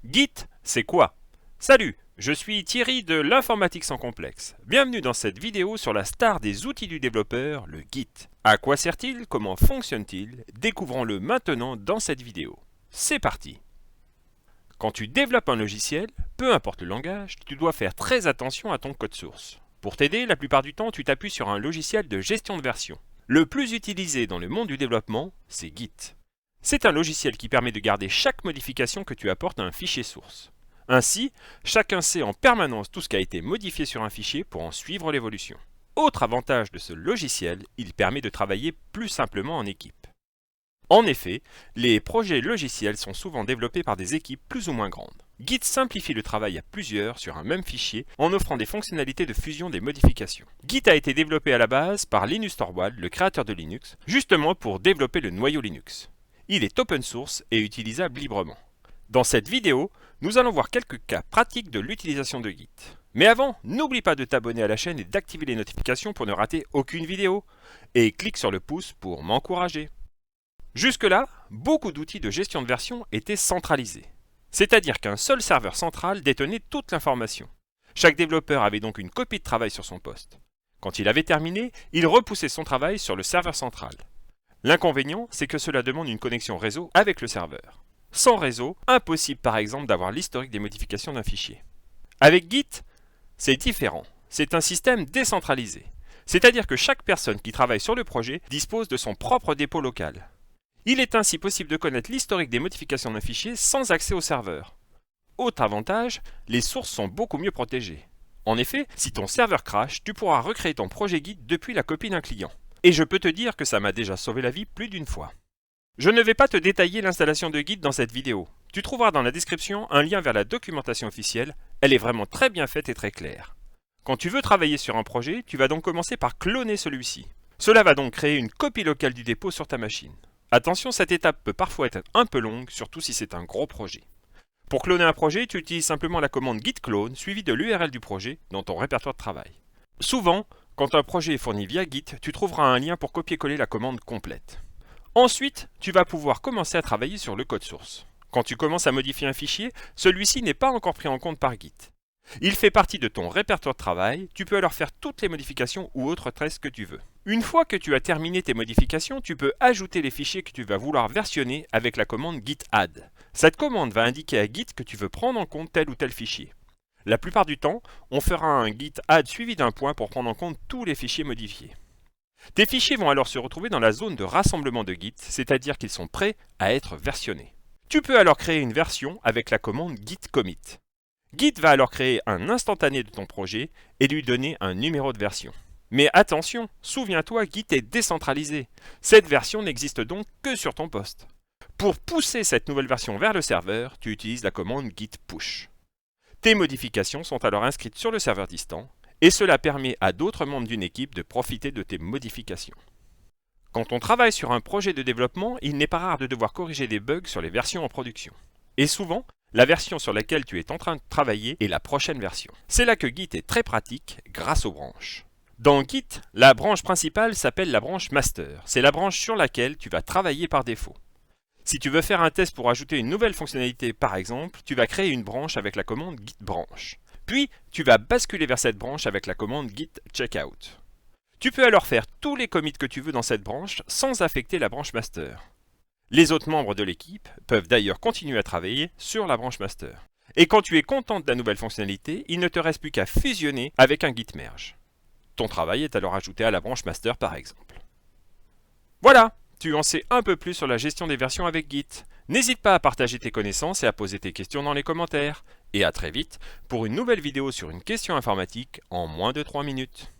Git, c'est quoi? Salut, je suis Thierry de l'informatique sans complexe. Bienvenue dans cette vidéo sur la star des outils du développeur, le Git. À quoi sert-il? Comment fonctionne-t-il? Découvrons-le maintenant dans cette vidéo. C'est parti! Quand tu développes un logiciel, peu importe le langage, tu dois faire très attention à ton code source. Pour t'aider, la plupart du temps, tu t'appuies sur un logiciel de gestion de version. Le plus utilisé dans le monde du développement, c'est Git. C'est un logiciel qui permet de garder chaque modification que tu apportes à un fichier source. Ainsi, chacun sait en permanence tout ce qui a été modifié sur un fichier pour en suivre l'évolution. Autre avantage de ce logiciel, il permet de travailler plus simplement en équipe. En effet, les projets logiciels sont souvent développés par des équipes plus ou moins grandes. Git simplifie le travail à plusieurs sur un même fichier en offrant des fonctionnalités de fusion des modifications. Git a été développé à la base par Linus Torvalds, le créateur de Linux, justement pour développer le noyau Linux. Il est open source et utilisable librement. Dans cette vidéo, nous allons voir quelques cas pratiques de l'utilisation de Git. Mais avant, n'oublie pas de t'abonner à la chaîne et d'activer les notifications pour ne rater aucune vidéo. Et clique sur le pouce pour m'encourager. Jusque-là, beaucoup d'outils de gestion de version étaient centralisés. C'est-à-dire qu'un seul serveur central détenait toute l'information. Chaque développeur avait donc une copie de travail sur son poste. Quand il avait terminé, il repoussait son travail sur le serveur central. L'inconvénient, c'est que cela demande une connexion réseau avec le serveur. Sans réseau, impossible par exemple d'avoir l'historique des modifications d'un fichier. Avec Git, c'est différent. C'est un système décentralisé. C'est-à-dire que chaque personne qui travaille sur le projet dispose de son propre dépôt local. Il est ainsi possible de connaître l'historique des modifications d'un fichier sans accès au serveur. Autre avantage, les sources sont beaucoup mieux protégées. En effet, si ton serveur crache, tu pourras recréer ton projet Git depuis la copie d'un client. Et je peux te dire que ça m'a déjà sauvé la vie plus d'une fois. Je ne vais pas te détailler l'installation de Git dans cette vidéo. Tu trouveras dans la description un lien vers la documentation officielle. Elle est vraiment très bien faite et très claire. Quand tu veux travailler sur un projet, tu vas donc commencer par cloner celui-ci. Cela va donc créer une copie locale du dépôt sur ta machine. Attention, cette étape peut parfois être un peu longue, surtout si c'est un gros projet. Pour cloner un projet, tu utilises simplement la commande git clone suivie de l'URL du projet dans ton répertoire de travail. Souvent, quand un projet est fourni via Git, tu trouveras un lien pour copier-coller la commande complète. Ensuite, tu vas pouvoir commencer à travailler sur le code source. Quand tu commences à modifier un fichier, celui-ci n'est pas encore pris en compte par Git. Il fait partie de ton répertoire de travail, tu peux alors faire toutes les modifications ou autres tests que tu veux. Une fois que tu as terminé tes modifications, tu peux ajouter les fichiers que tu vas vouloir versionner avec la commande git add. Cette commande va indiquer à Git que tu veux prendre en compte tel ou tel fichier. La plupart du temps, on fera un git add suivi d'un point pour prendre en compte tous les fichiers modifiés. Tes fichiers vont alors se retrouver dans la zone de rassemblement de Git, c'est-à-dire qu'ils sont prêts à être versionnés. Tu peux alors créer une version avec la commande git commit. Git va alors créer un instantané de ton projet et lui donner un numéro de version. Mais attention, souviens-toi, Git est décentralisé. Cette version n'existe donc que sur ton poste. Pour pousser cette nouvelle version vers le serveur, tu utilises la commande git push. Tes modifications sont alors inscrites sur le serveur distant et cela permet à d'autres membres d'une équipe de profiter de tes modifications. Quand on travaille sur un projet de développement, il n'est pas rare de devoir corriger des bugs sur les versions en production. Et souvent, la version sur laquelle tu es en train de travailler est la prochaine version. C'est là que Git est très pratique grâce aux branches. Dans Git, la branche principale s'appelle la branche master. C'est la branche sur laquelle tu vas travailler par défaut. Si tu veux faire un test pour ajouter une nouvelle fonctionnalité par exemple, tu vas créer une branche avec la commande git branch. Puis, tu vas basculer vers cette branche avec la commande git checkout. Tu peux alors faire tous les commits que tu veux dans cette branche sans affecter la branche master. Les autres membres de l'équipe peuvent d'ailleurs continuer à travailler sur la branche master. Et quand tu es content de la nouvelle fonctionnalité, il ne te reste plus qu'à fusionner avec un git merge. Ton travail est alors ajouté à la branche master par exemple. Voilà, tu en sais un peu plus sur la gestion des versions avec Git. N'hésite pas à partager tes connaissances et à poser tes questions dans les commentaires. Et à très vite pour une nouvelle vidéo sur une question informatique en moins de 3 minutes.